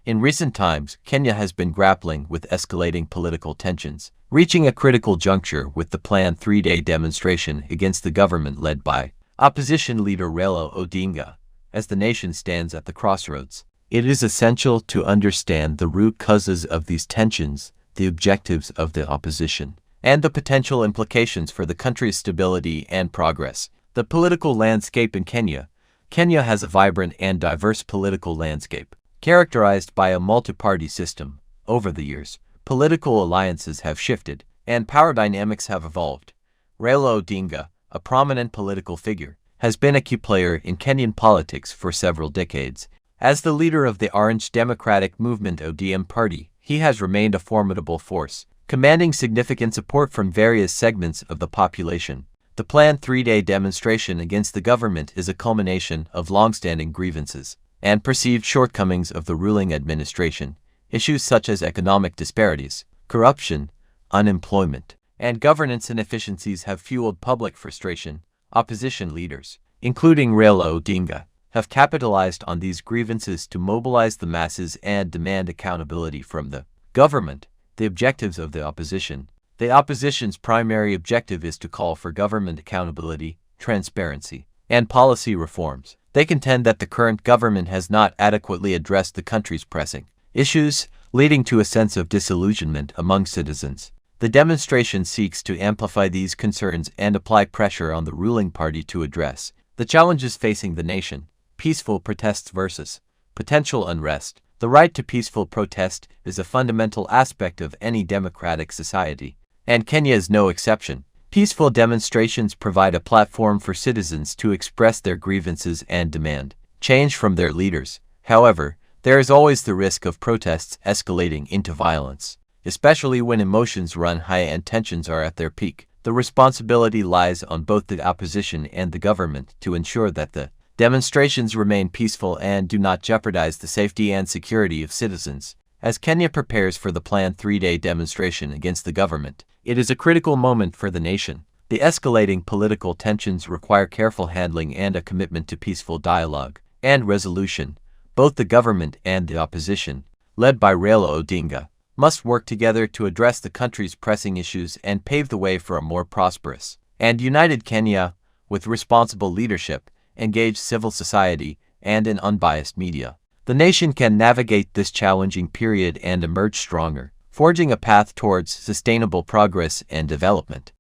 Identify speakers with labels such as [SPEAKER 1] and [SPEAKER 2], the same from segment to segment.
[SPEAKER 1] In recent times, Kenya has been grappling with escalating political tensions, reaching a critical juncture with the planned three-day demonstration against the government led by opposition leader Raila Odinga. As the nation stands at the crossroads, it is essential to understand the root causes of these tensions, the objectives of the opposition, and the potential implications for the country's stability and progress. The political landscape in Kenya. Kenya has a vibrant and diverse political landscape, characterized by a multi-party system. Over the years, political alliances have shifted, and power dynamics have evolved. Raila Odinga, a prominent political figure, has been a key player in Kenyan politics for several decades. As the leader of the Orange Democratic Movement (ODM) party, he has remained a formidable force, commanding significant support from various segments of the population. The planned three-day demonstration against the government is a culmination of long-standing grievances and perceived shortcomings of the ruling administration. Issues such as economic disparities, corruption, unemployment, and governance inefficiencies have fueled public frustration. Opposition leaders, including Raila Odinga, have capitalized on these grievances to mobilize the masses and demand accountability from the government. The objectives of the opposition. The opposition's primary objective is to call for government accountability, transparency, and policy reforms. They contend that the current government has not adequately addressed the country's pressing issues, leading to a sense of disillusionment among citizens. The demonstration seeks to amplify these concerns and apply pressure on the ruling party to address the challenges facing the nation. Peaceful protests versus potential unrest. The right to peaceful protest is a fundamental aspect of any democratic society, and Kenya is no exception. Peaceful demonstrations provide a platform for citizens to express their grievances and demand change from their leaders. However, there is always the risk of protests escalating into violence, especially when emotions run high and tensions are at their peak. The responsibility lies on both the opposition and the government to ensure that the demonstrations remain peaceful and do not jeopardize the safety and security of citizens. As Kenya prepares for the planned three-day demonstration against the government, it is a critical moment for the nation. The escalating political tensions require careful handling and a commitment to peaceful dialogue and resolution. Both the government and the opposition, led by Raila Odinga, must work together to address the country's pressing issues and pave the way for a more prosperous and united Kenya. With responsible leadership, engaged civil society, and an unbiased media, the nation can navigate this challenging period and emerge stronger, forging a path towards sustainable progress and development.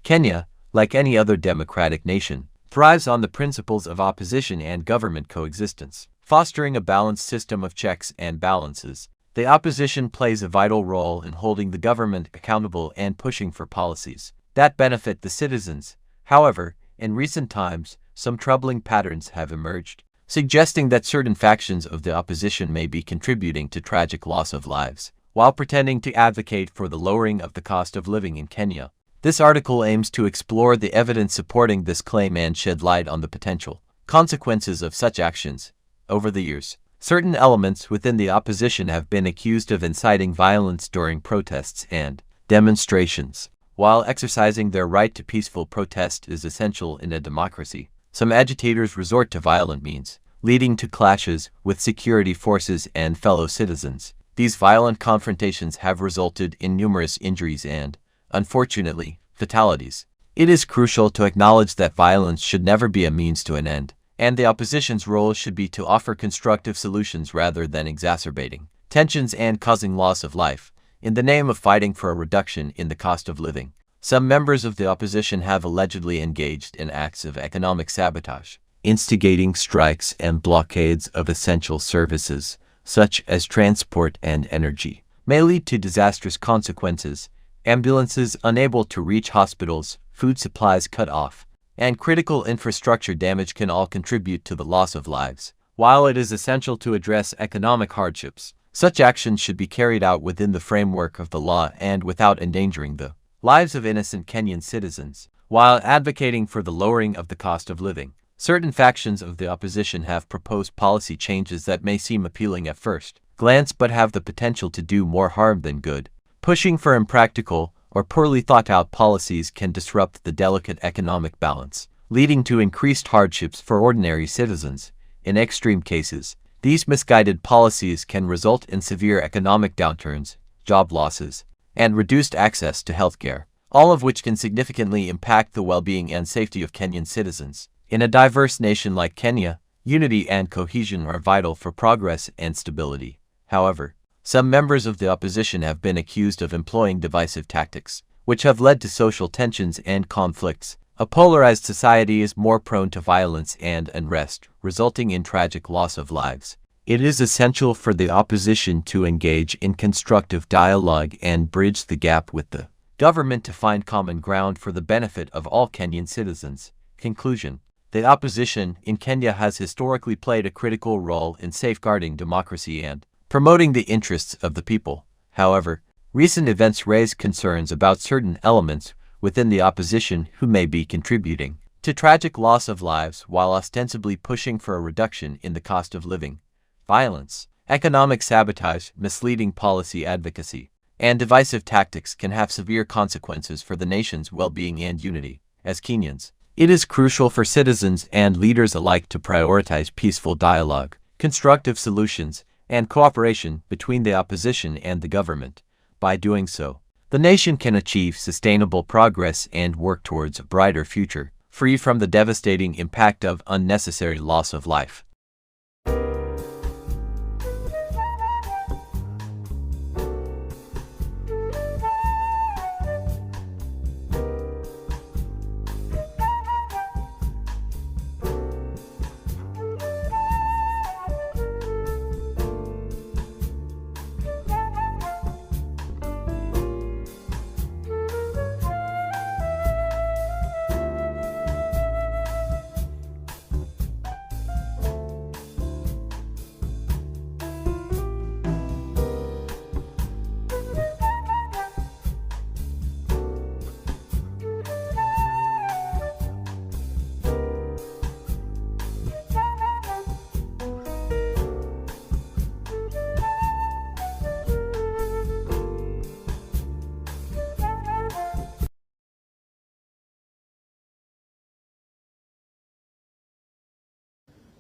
[SPEAKER 1] Kenya, like any other democratic nation, thrives on the principles of opposition and government coexistence, fostering a balanced system of checks and balances. The opposition plays a vital role in holding the government accountable and pushing for policies that benefit the citizens. However, in recent times, some troubling patterns have emerged, suggesting that certain factions of the opposition may be contributing to tragic loss of lives, while pretending to advocate for the lowering of the cost of living in Kenya. This article aims to explore the evidence supporting this claim and shed light on the potential consequences of such actions. Over the years, certain elements within the opposition have been accused of inciting violence during protests and demonstrations. While exercising their right to peaceful protest is essential in a democracy, some agitators resort to violent means, leading to clashes with security forces and fellow citizens. These violent confrontations have resulted in numerous injuries and, unfortunately, fatalities. It is crucial to acknowledge that violence should never be a means to an end, and the opposition's role should be to offer constructive solutions rather than exacerbating tensions and causing loss of life. In the name of fighting for a reduction in the cost of living, some members of the opposition have allegedly engaged in acts of economic sabotage, instigating strikes and blockades of essential services, such as transport and energy, may lead to disastrous consequences. Ambulances unable to reach hospitals, food supplies cut off, and critical infrastructure damage can all contribute to the loss of lives. While it is essential to address economic hardships, such actions should be carried out within the framework of the law and without endangering the lives of innocent Kenyan citizens. While advocating for the lowering of the cost of living, certain factions of the opposition have proposed policy changes that may seem appealing at first glance but have the potential to do more harm than good. Pushing for impractical or poorly thought-out policies can disrupt the delicate economic balance, leading to increased hardships for ordinary citizens. In extreme cases, these misguided policies can result in severe economic downturns, job losses, and reduced access to healthcare, all of which can significantly impact the well-being and safety of Kenyan citizens. In a diverse nation like Kenya, unity and cohesion are vital for progress and stability. However, some members of the opposition have been accused of employing divisive tactics, which have led to social tensions and conflicts. A polarized society is more prone to violence and unrest, resulting in tragic loss of lives. It is essential for the opposition to engage in constructive dialogue and bridge the gap with the government to find common ground for the benefit of all Kenyan citizens. Conclusion: the opposition in Kenya has historically played a critical role in safeguarding democracy and promoting the interests of the people. However, recent events raise concerns about certain elements within the opposition who may be contributing to tragic loss of lives while ostensibly pushing for a reduction in the cost of living. Violence, economic sabotage, misleading policy advocacy, and divisive tactics can have severe consequences for the nation's well-being and unity. As Kenyans, it is crucial for citizens and leaders alike to prioritize peaceful dialogue, constructive solutions, and cooperation between the opposition and the government. By doing so, the nation can achieve sustainable progress and work towards a brighter future, free from the devastating impact of unnecessary loss of life.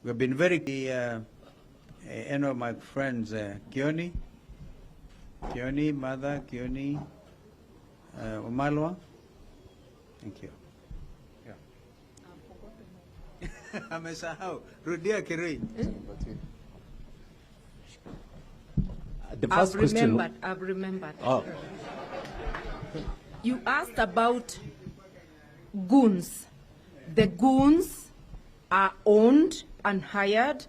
[SPEAKER 2] We've been very, one of my friends, Kioni, Mother Kioni, Umalwa. Thank you. Yeah. Amesahau. Rudia Kirui.
[SPEAKER 3] The first question.
[SPEAKER 4] I've remembered.
[SPEAKER 3] Oh.
[SPEAKER 4] You asked about goons. The goons are owned and hired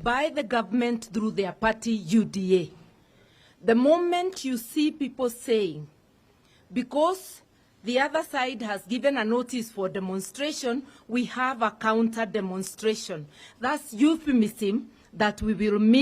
[SPEAKER 4] by the government through their party UDA. The moment you see people saying, because the other side has given a notice for demonstration, we have a counter demonstration. That's euphemism that we will meet